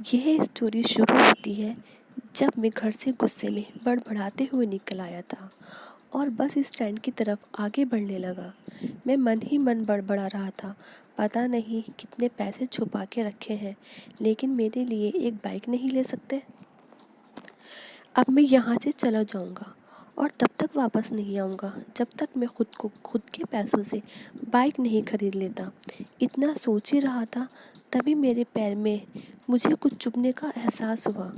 यह स्टोरी शुरू होती है जब मैं घर से गुस्से में बड़बड़ाते हुए निकल आया था और बस स्टैंड की तरफ आगे बढ़ने लगा। मैं मन ही मन बड़बड़ा रहा था, पता नहीं कितने पैसे छुपा के रखे हैं, लेकिन मेरे लिए एक बाइक नहीं ले सकते। अब मैं यहाँ से चला जाऊँगा और तब तक वापस नहीं आऊँगा जब तक मैं खुद के पैसों से बाइक नहीं खरीद लेता। इतना सोच ही रहा था, तभी मेरे पैर में मुझे कुछ चुभने का एहसास हुआ।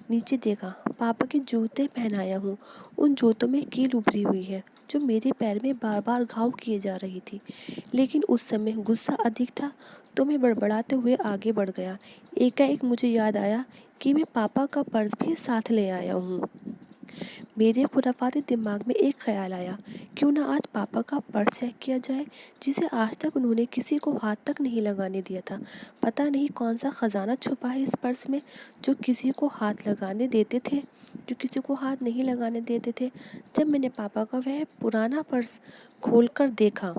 नीचे देखा, पापा के जूते पहनाया हूँ। उन जूतों में कील उभरी हुई है जो मेरे पैर में बार बार घाव किए जा रही थी। लेकिन उस समय गुस्सा अधिक था, तो मैं बड़बड़ाते हुए आगे बढ़ गया। एकाएक मुझे याद आया कि मैं पापा का पर्स भी साथ ले आया हूँ। मेरे खुराफाती दिमाग में एक ख्याल आया, क्यों ना आज पापा का पर्स चेक किया जाए, जिसे आज तक उन्होंने किसी को हाथ तक नहीं लगाने दिया था। पता नहीं कौन सा खजाना छुपा है इस पर्स में, जो किसी को हाथ लगाने देते थे, जो किसी को हाथ नहीं लगाने देते थे। जब मैंने पापा का वह पुराना पर्स खोलकर देखा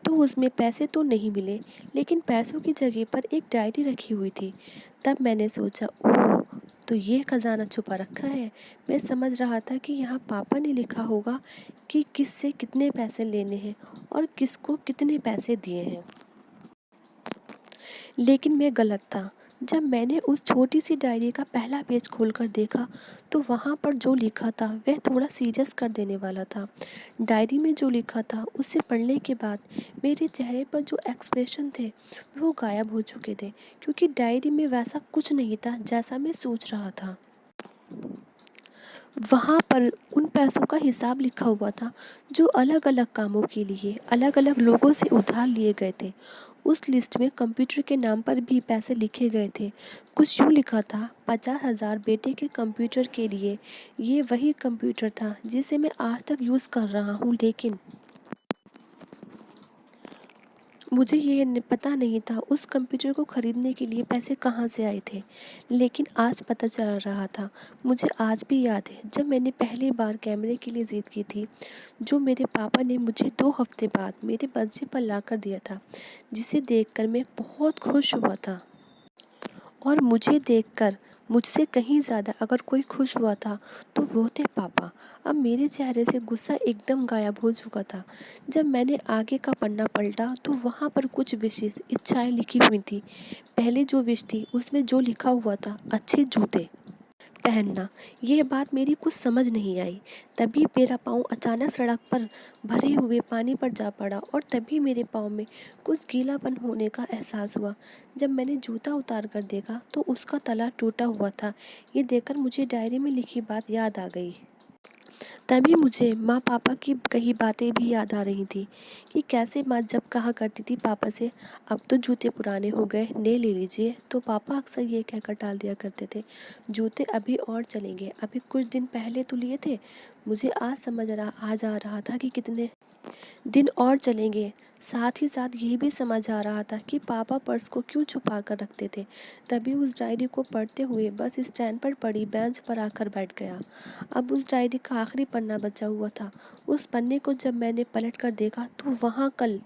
तो उसमें पैसे तो नहीं मिले, लेकिन पैसों की जगह पर एक डायरी रखी हुई थी। तब मैंने सोचा, ओह, तो ये खजाना छुपा रखा है। मैं समझ रहा था कि यहाँ पापा ने लिखा होगा कि किससे कितने पैसे लेने हैं और किसको कितने पैसे दिए हैं। लेकिन मैं गलत था। जब मैंने उस छोटी सी डायरी का पहला पेज खोलकर देखा तो वहाँ पर जो लिखा था वह थोड़ा सीरियस कर देने वाला था। डायरी में जो लिखा था उसे पढ़ने के बाद मेरे चेहरे पर जो एक्सप्रेशन थे वो गायब हो चुके थे, क्योंकि डायरी में वैसा कुछ नहीं था जैसा मैं सोच रहा था। वहाँ पर उन पैसों का हिसाब लिखा हुआ था जो अलग अलग कामों के लिए अलग अलग लोगों से उधार लिए गए थे। उस लिस्ट में कंप्यूटर के नाम पर भी पैसे लिखे गए थे। कुछ यूँ लिखा था, 50,000 बेटे के कंप्यूटर के लिए। ये वही कंप्यूटर था जिसे मैं आज तक यूज़ कर रहा हूँ, लेकिन मुझे पता नहीं था उस कंप्यूटर को ख़रीदने के लिए पैसे कहाँ से आए थे। लेकिन आज पता चल रहा था। मुझे आज भी याद है जब मैंने पहली बार कैमरे के लिए ज़िद की थी, जो मेरे पापा ने मुझे 2 हफ्ते बाद मेरे बर्थडे पर ला कर दिया था, जिसे देखकर मैं बहुत खुश हुआ था। और मुझे देखकर मुझसे कहीं ज़्यादा अगर कोई खुश हुआ था तो वो थे पापा। अब मेरे चेहरे से गुस्सा एकदम गायब हो चुका था। जब मैंने आगे का पन्ना पलटा तो वहाँ पर कुछ विशेष इच्छाएं लिखी हुई थी। पहले जो विश थी उसमें जो लिखा हुआ था, अच्छे जूते पहनना। यह बात मेरी कुछ समझ नहीं आई। तभी मेरा पाँव अचानक सड़क पर भरे हुए पानी पर जा पड़ा और तभी मेरे पाँव में कुछ गीलापन होने का एहसास हुआ। जब मैंने जूता उतार कर देखा तो उसका तला टूटा हुआ था। ये देखकर मुझे डायरी में लिखी बात याद आ गई। तभी मुझे माँ पापा की कही बातें भी याद आ रही थी कि कैसे माँ जब कहा करती थी पापा से, अब तो जूते पुराने हो गए, नए ले लीजिए, तो पापा अक्सर ये कहकर टाल दिया करते थे, जूते अभी और चलेंगे, अभी कुछ दिन पहले तो लिए थे। मुझे आज आ रहा था कि कितने दिन और चलेंगे। साथ ही साथ यही भी समझ आ रहा था कि पापा पर्स को क्यों छुपा कर रखते थे। तभी उस डायरी को पढ़ते हुए बस स्टैंड पर पड़ी बेंच पर आकर बैठ गया। अब उस डायरी का आखिरी पन्ना बचा हुआ था। उस पन्ने को जब मैंने पलट कर देखा तो वहाँ कल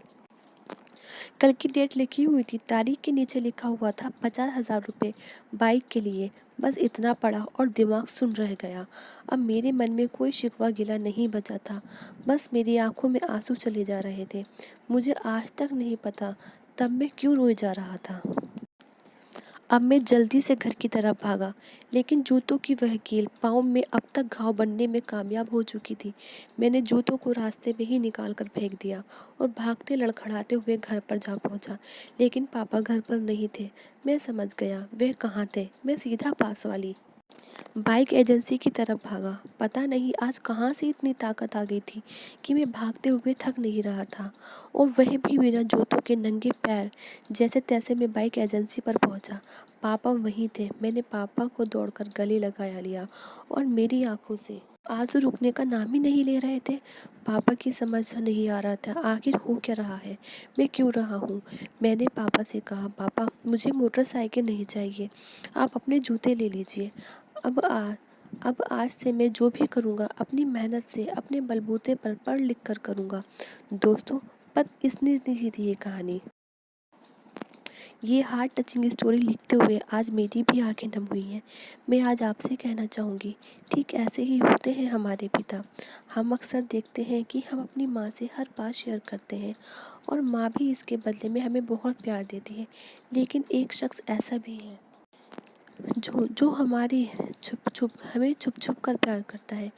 की डेट लिखी हुई थी। तारीख के नीचे लिखा हुआ था 50,000 रुपये बाइक के लिए। बस इतना पढ़ा और दिमाग सुन रह गया। अब मेरे मन में कोई शिकवा गिला नहीं बचा था, बस मेरी आंखों में आंसू चले जा रहे थे। मुझे आज तक नहीं पता तब मैं क्यों रोए जा रहा था। अब मैं जल्दी से घर की तरफ भागा, लेकिन जूतों की वह कील पाँव में अब तक घाव बनने में कामयाब हो चुकी थी। मैंने जूतों को रास्ते में ही निकाल कर फेंक दिया और भागते लड़खड़ाते हुए घर पर जा पहुंचा। लेकिन पापा घर पर नहीं थे। मैं समझ गया वह कहाँ थे। मैं सीधा पास वाली बाइक एजेंसी की तरफ भागा। पता नहीं आज कहाँ से इतनी ताकत आ गई थी कि मैं भागते हुए थक नहीं रहा था, और वह भी बिना जूतों के नंगे पैर। जैसे तैसे मैं बाइक एजेंसी पर पहुंचा। पापा वहीं थे। मैंने पापा को दौड़कर गले लगाया लिया और मेरी आंखों से आंसू रुकने का नाम ही नहीं ले रहे थे। पापा की समझ नहीं आ रहा था आखिर हो क्या रहा है, मैं क्यों रहा हूँ। मैंने पापा से कहा, पापा मुझे मोटरसाइकिल नहीं चाहिए, आप अपने जूते ले लीजिए। अब आ अब आज से मैं जो भी करूँगा अपनी मेहनत से अपने बलबूते पर पढ़ लिख कर करूँगा। दोस्तों, बस इतनी ही थी ये कहानी। ये हार्ट टचिंग स्टोरी लिखते हुए आज मेरी भी आंखें नम हुई हैं। मैं आज आपसे कहना चाहूँगी, ठीक ऐसे ही होते हैं हमारे पिता। हम अक्सर देखते हैं कि हम अपनी माँ से हर बात शेयर करते हैं और माँ भी इसके बदले में हमें बहुत प्यार देती है। लेकिन एक शख्स ऐसा भी है जो जो हमारी हमें छुप छुप कर प्यार करता है।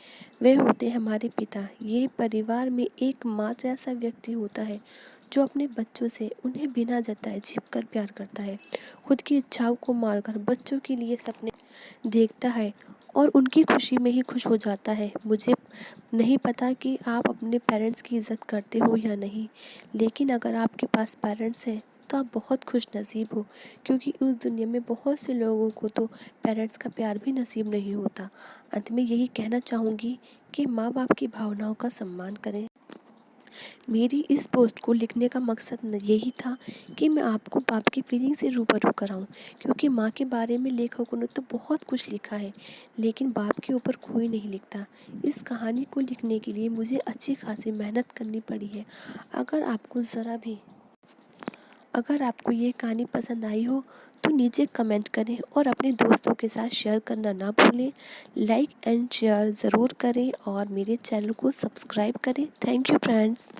वे होते हैं हमारे पिता। ये परिवार में एकमात्र ऐसा व्यक्ति होता है जो अपने बच्चों से उन्हें बिना जताए छिपकर प्यार करता है, खुद की इच्छाओं को मारकर बच्चों के लिए सपने देखता है और उनकी खुशी में ही खुश हो जाता है। मुझे नहीं पता कि आप अपने पेरेंट्स की इज़्ज़त करते हो या नहीं, लेकिन अगर आपके पास पेरेंट्स हैं तो आप बहुत खुश नसीब हो, क्योंकि उस दुनिया में बहुत से लोगों को तो पेरेंट्स का प्यार भी नसीब नहीं होता। अंत में यही कहना चाहूँगी कि माँ बाप की भावनाओं का सम्मान करें। मेरी इस पोस्ट को लिखने का मकसद यही था कि मैं आपको बाप की फीलिंग से रूबरू कराऊं, क्योंकि माँ के बारे में लेखकों ने तो बहुत कुछ लिखा है, लेकिन बाप के ऊपर कोई नहीं लिखता। इस कहानी को लिखने के लिए मुझे अच्छी खासी मेहनत करनी पड़ी है। अगर आपको ये कहानी पसंद आई हो तो नीचे कमेंट करें और अपने दोस्तों के साथ शेयर करना ना भूलें। लाइक एंड शेयर ज़रूर करें और मेरे चैनल को सब्सक्राइब करें। Thank you friends.